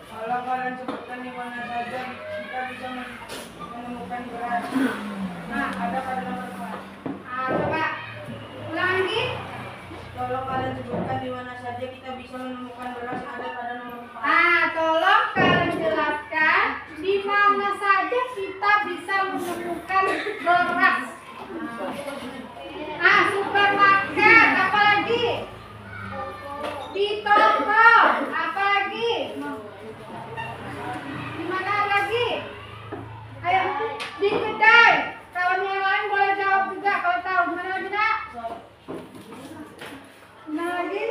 Kalau kalian sebutkan di mana saja kita bisa menemukan beras. Nah, ada pada nomor 4. Nah, coba ulang lagi. Kalau kalian sebutkan di mana saja kita bisa menemukan beras yang ada pada nomor 4. Ah, tolong kalian jelaskan di mana saja kita bisa menemukan beras. Ah, supermarket, apa lagi? Di toko, apa lagi? Di mana lagi? Ayo, di kedai. Kalau yang lain boleh jawab juga kalau tahu. Di mana lagi, Nak? Di mana lagi?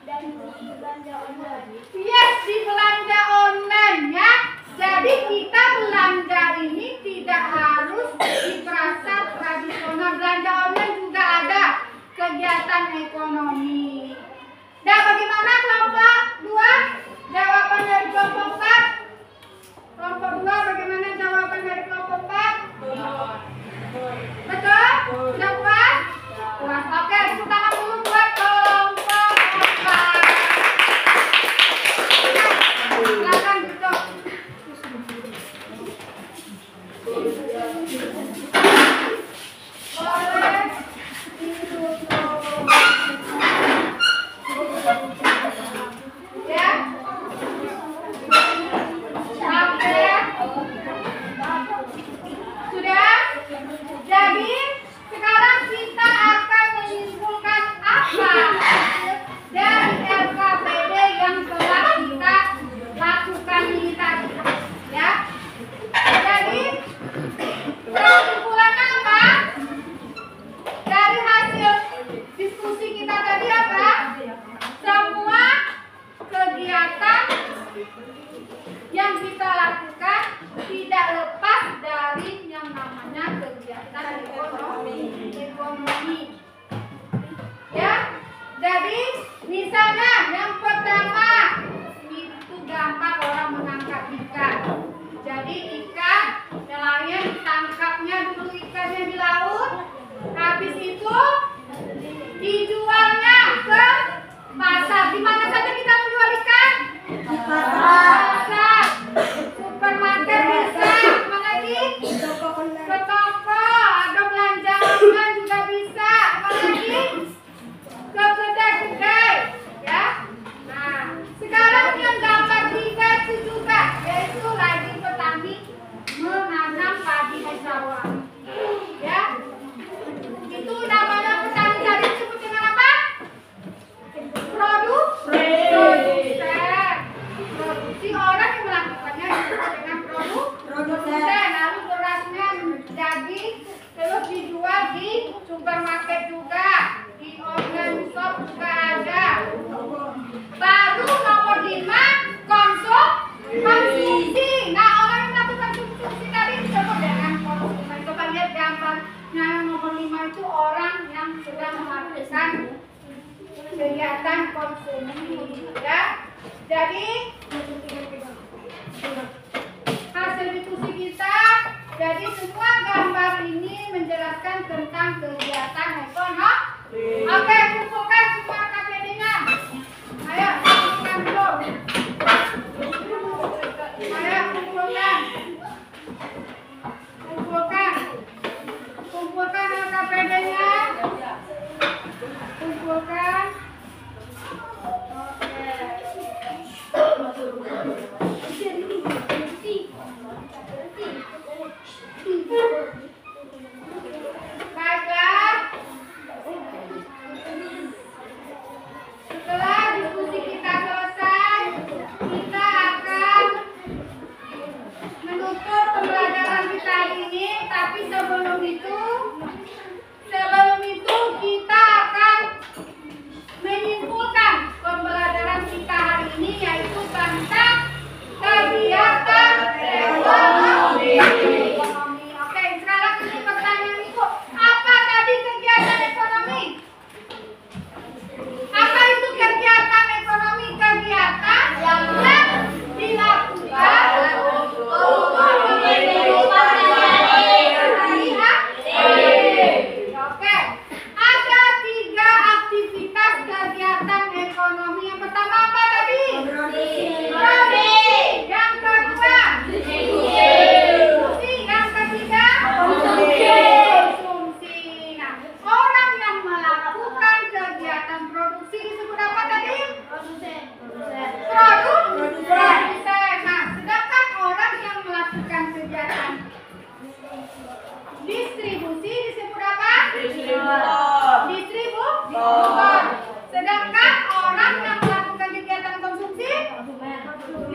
Dan di belanja online. Yes, di belanja online ya. Jadi kita belanja ini tidak harus di pasar tradisional. Belanja online juga ada kegiatan ekonomi. Dan bagaimana kelompok 2? Jawaban dari kelompok 4? Kelompok 2 bagaimana jawaban dari kelompok 4? Betul? Sudah puas? Puas. Oke, tepuk tangan dulu buat kelompok 4. Silakan duduk. Boleh duduk. Ya. Oke. Sudah? Jadi sekarang kita akan menyimpulkan apa dari LKPD yang telah kita lakukan ini tadi, ya. Jadi kesimpulan apa dari hasil diskusi kita tadi apa? Semua kegiatan yang kita lakukan tidak lepas dari yang namanya kegiatan ekonomi. Ya, jadi misalnya yang pertama itu gampang orang menangkap ikan. Jadi ikan nelayan tangkapnya dulu ikannya di laut, habis itu dijualnya ke pasar. Di mana saja kita menjual ikan? Di pasar, supermarket bisa, apa lagi? Ke toko, ada belanja online juga bisa, apa lagi? Ke kedai-kedai, ya. Nah, sekarang yang gambar 3 itu juga, yaitu lagi petani menanam padi di sawah, ya. Itu namanya petani tadi disebut dengan apa? Produsen. Produksi orang yang melakukannya disebut dengan produsen. Lalu berasnya jadi terus dijual di supermarket juga, di online shop juga ada. Baru nomor 5 konsumsi. Nah, orang yang melakukan konsumsi tadi disebut dengan konsumen. Coba lihat gambarnya yang nomor 5 itu orang yang sedang melakukan kegiatan konsumsi, ya. Jadi hasil diskusi kita, jadi semua gambar ini menjelaskan tentang kegiatan ekonomi. Oke, kumpulkan semua KPD-nya. Ayo, kumpulkan dulu. Ayo, kumpulkan. Kumpulkan KPD-nya. Kumpulkan. Oke.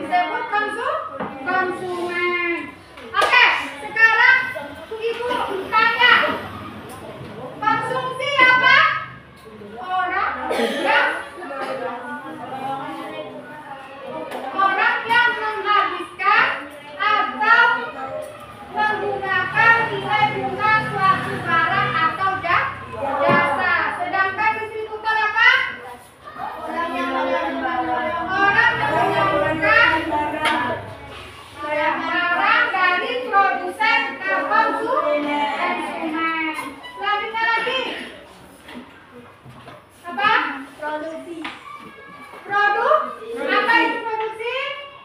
disebut konsumen. Oke, sekarang Ibu tanya, konsumsi apa? Orang yang menghabiskan atau menggunakan nilai guna suatu barang atau jasa. Sedangkan distributor apa? Orang yang menyalurkan barang dari produsen ke konsumen. Selanjutnya lagi apa? Produksi. Apa itu produksi?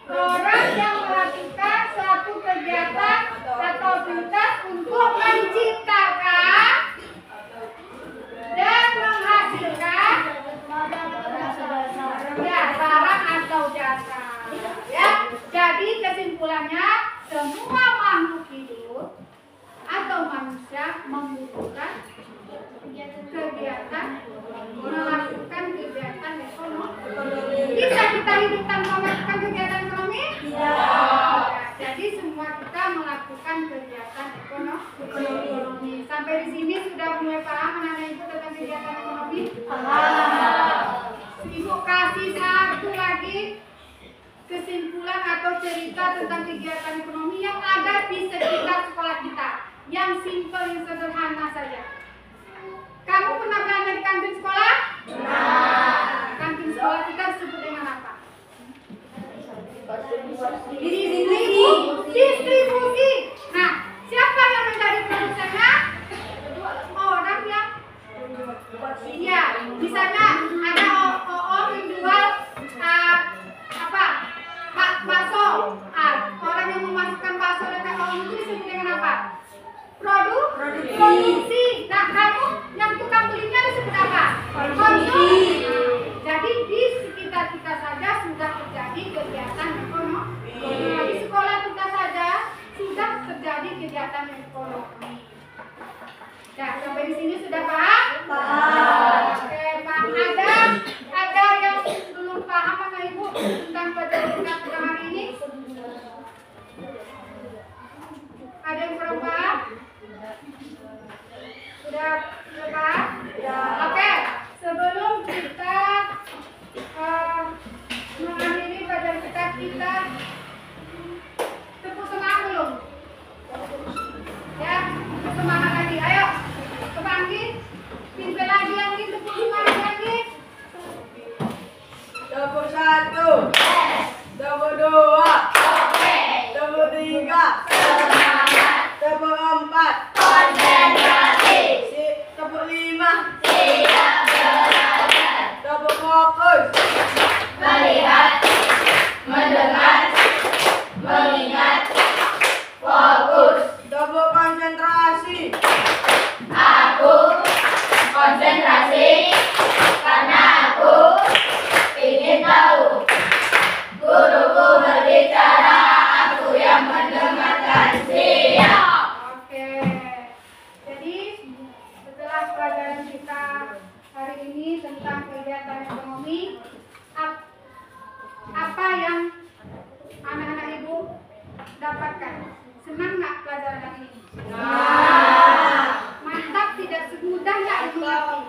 Orang yang melakukan suatu kegiatan atau aktivitas untuk menciptakan dan menghasilkan barang atau jasa. Ya, jadi kesimpulannya semua makhluk hidup atau manusia membutuhkan kegiatan, melakukan kegiatan ekonomi. Bisa kita hidup tanpa melakukan kegiatan ekonomi? Tidak. Jadi semua kita melakukan kegiatan ekonomi. Sampai di sini sudah mulai paham anak-anak Ibu tentang kegiatan ekonomi? Ibu kasih satu lagi kesimpulan atau cerita tentang kegiatan ekonomi yang ada di sekitar sekolah kita. Yang simpel, yang sederhana saja. Kamu pernah belanja di kantin sekolah? Nah, kantin sekolah kita disebut dengan apa? Distribusi. Nah, siapa yang menjadi produsennya? Orang yang iya, misalnya ada orang yang jual bakso. Orang yang memasukkan bakso dan orang itu disebut dengan apa? Produksi. Nah, kamu yang tukang belinya disebut apa? Konsumsi. Jadi di sekitar kita saja sudah terjadi kegiatan ekonomi. Di sekolah kita saja sudah terjadi kegiatan ekonomi. Nah, sampai di sini sudah paham? Paham. Oke, Pak. Ada yang belum paham Bapak Ibu tentang pelajaran kita pada hari ini? Ada yang kurang paham? Sudah paham? Ya. Oke, sebelum kita mengakhiri pelajaran kita tepuk semangat belum? Ya, semangat lagi. Ayo, kebangkit. Pimpin lagi tepuk semangat lagi. Tepuk 1, tepuk 2, tepuk 3, tepuk 4, konsentrasi, tepuk 5, siap belajar, tepuk fokus, melihat, mendengar, mengingat, fokus, tepuk konsentrasi. Aku konsentrasi karena aku ingin tahu. Guruku berbicara, aku yang mendengarkan. Siap. Oke. Jadi setelah pelajaran kita hari ini tentang kegiatan ekonomi, apa yang anak-anak Ibu dapatkan? Senang nggak pelajaran hari ini? Mantap, tidak semudah nggak Ibu ngerti?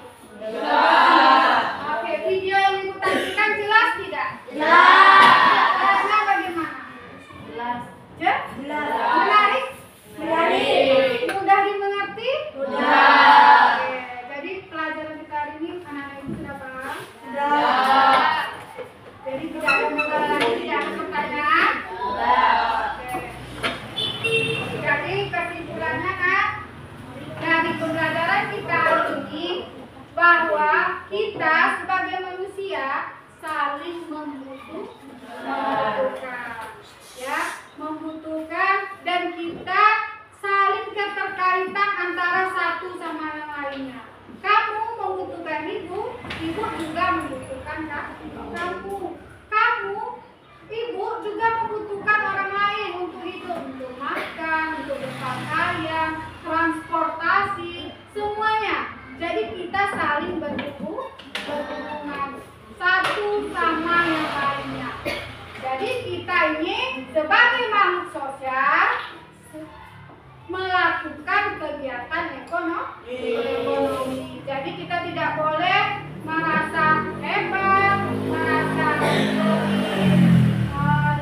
Oke, video yang Ibu tampilkan jelas tidak? Jelasnya bagaimana? Jelas. Menarik? Mudah dimengerti? Oke, jadi pelajaran kita hari ini anak-anak Ibu sudah paham? Jadi tidak ada masalah lagi, tidak ada pertanyaan? Oke. Jadi kesimpulannya ini sebagai makhluk sosial melakukan kegiatan ekonomi. Jadi kita tidak boleh merasa hebat, merasa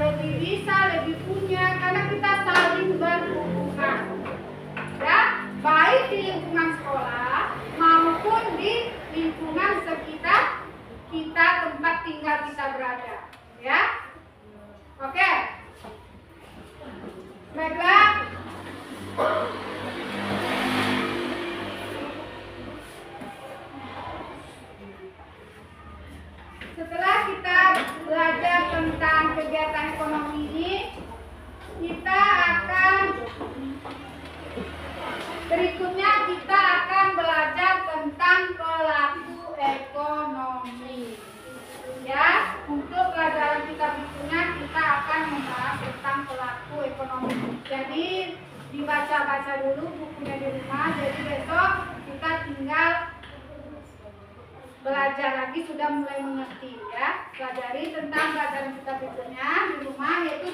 lebih bisa, lebih punya, karena kita saling berhubungan. Ya, baik di lingkungan sekolah maupun di lingkungan sekitar kita, tempat tinggal kita berada. Ya, oke. Baiklah. Setelah kita belajar tentang kegiatan ekonomi ini, kita akan belajar tentang pelaku ekonomi. Ya, untuk pelajaran kita berikutnya kita akan membahas tentang pelaku ekonomi. Jadi dibaca-baca dulu bukunya di rumah. Jadi besok kita tinggal belajar lagi, sudah mulai mengerti ya. Pelajari tentang pelajaran kita berikutnya di rumah, yaitu